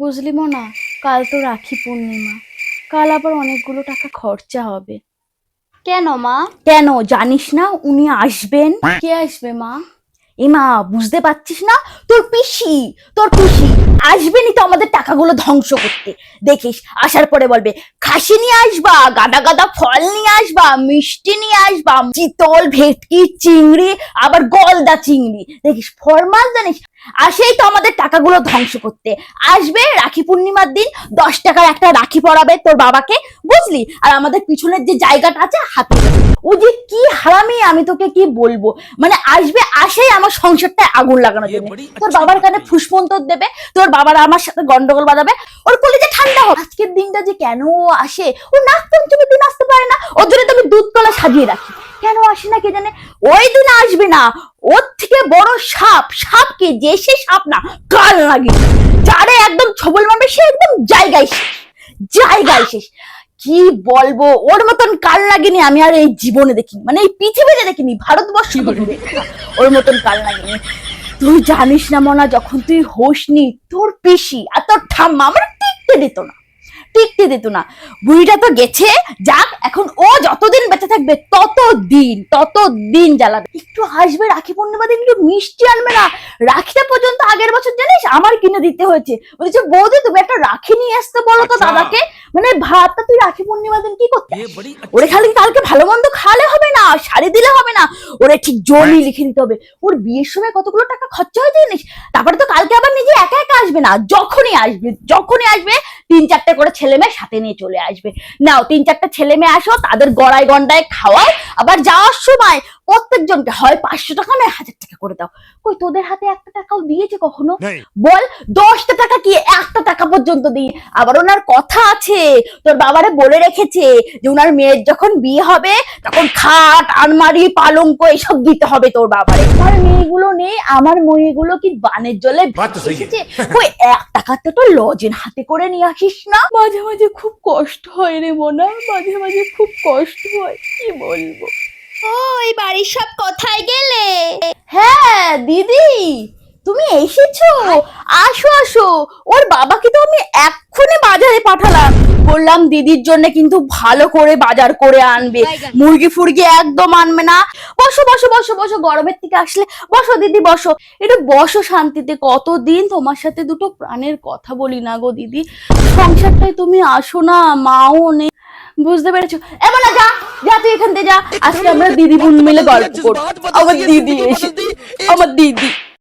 বুঝলি মনা, কাল তো রাখি পূর্ণিমা। কাল আবার অনেকগুলো টাকা খরচা হবে। কেন মা? কেন জানিস না উনি আসবেন? কে আসবে মা? মা বুঝতে পারছিস না? তোর পিসি আসবেনই তো আমাদের টাকাগুলো ধ্বংস করতে। দেখিস আসার পরে বলবে খাসি নিয়ে আসবা, গাদা গাদা ফল নিয়ে আসবা, মিষ্টি নিয়ে আসবা, চিতল, ভেটকি, চিংড়ি, আবার গলদা চিংড়ি। দেখিস ফরমাল জানিস, আসেই তো আমাদের টাকাগুলো ধ্বংস করতে। আসবে রাখি পূর্ণিমার দিন 10 টাকার একটা রাখি পরাবে তোর বাবাকে, বুঝলি? আর আমাদের পিছনের যে জায়গাটা আছে হাতে, ও যে কি হারামি আমি তোকে কি বলবো। মানে আসবে, আসেই আমার সংসারটা আগুন লাগানোর জন্য। তোর বাবার কানে ফুসমন্তর দেবে, তোর বাবার আমার সাথে গন্ডগোল বাঁধাবে, ওর কলিজা ঠান্ডা হোক। আজকের দিনটা যে কেন আসে, ও নাক পঞ্চমীর দিন আসতে পারে না, ওর জন্য তো আমি দুধ কলা সাজিয়ে রাখি। কেন আসে না কে জানে। ওই দিন আসবে না, ওর থেকে বড় সাপ কে যে, সে সাপ না, কাল লাগে যারে একদম ছবল মারবে সে একদম জায়গায় শেষ। কি বলবো, ওর মতন কাল লাগেনি আমি আর এই জীবনে দেখিনি, মানে এই পৃথিবীতে দেখিনি, ভারতবর্ষ ওর মতন কাল লাগেনি। তুই জানিস না মনা, যখন তুই হোসনি তোর পিসি আর তোর ঠাম্মা আমার টিকতে দিত না। বুড়িটা তো গেছে, যাক, এখন ও যতদিন বেঁচে থাকবে ততদিন জ্বালাবে। একটু আসবে রাখি পূর্ণিমা দিন, একটু মিষ্টি আনবে না। রাখিটা পর্যন্ত আগের বছর জানিস আমার কিনে দিতে হয়েছে। বলছে বৌদি তুমি একটা রাখি নিয়ে আসতে বলো তো দাদাকে। মানে ভাবটা, তুই রাখি পূর্ণিমা দিন কি করতে? ওরে খালি কালকে ভালো মন্দ খাওয়ালে হবে না, শাড়ি দিলে হবে না, ওরে ঠিক জমি লিখে দিতে হবে। ওর বিয়ের সময় কতগুলো টাকা খরচা হয় জানিস? তারপরে তো কালকে আবার নিজে একা একা আসবে না, যখনই আসবে 3-4টে করে ছেলে মেয়ে সাথে নিয়ে চলে আসবে। নাও 3-4টে ছেলে মেয়ে আসো, তাদের গড়ায় গন্ডায় খাওয়াও, আবার যাওয়ার সময় প্রত্যেকজনকে হয় 500 টাকা নয় 1000 টাকা করে দাও। কই তোদের হাতে একটা টাকাও দিয়েছে কখনো? বল, 10টা টাকা কি 1টা টাকা পর্যন্ত দিই। আবার ওনার কথা আছে, তোর বাবারে বলে রেখেছে যে ওনার মেয়ের যখন বিয়ে হবে তখন খাট, আলমারি, পালঙ্ক এসব দিতে হবে তোর বাবারে। আমার মেয়েগুলো নেই, আমার মেয়েগুলো কি বানের জলে এসেছে? ওই 1 টাকা তো লজেন হাতে করে নিয়ে আসিস না। মাঝে মাঝে খুব কষ্ট হয় রে মোনা, মাঝে মাঝে খুব কষ্ট হয়, কি বলবো। ও, এই বাড়ির সব কোথায় গেলে? হ্যাঁ দিদি, তুমি এসেছো, আসো আসো। ওর বাবাকে তো আমি এক্ষুনি বাজারে পাঠালাম, বললাম দিদির জন্য কিন্তু ভালো করে বাজার করে আনবে, মুরগি ফুরগি একদম আনবে না। বসো বসো বসো বসো, গরমের থেকে আসলে বসো দিদি, বসো একটু বসো শান্তিতে। কতদিন তোমার সাথে দুটো প্রাণের কথা বলি না গো দিদি, সংসারটায় তুমি আসো না, মাও নেই, বুঝতে পেরেছো? এমন না, যা যা তুই এখান থেকে যা। আজকে আমরা দিদি বোন মিলে গল্প করবো। আমার দিদি এসে, আমার দিদি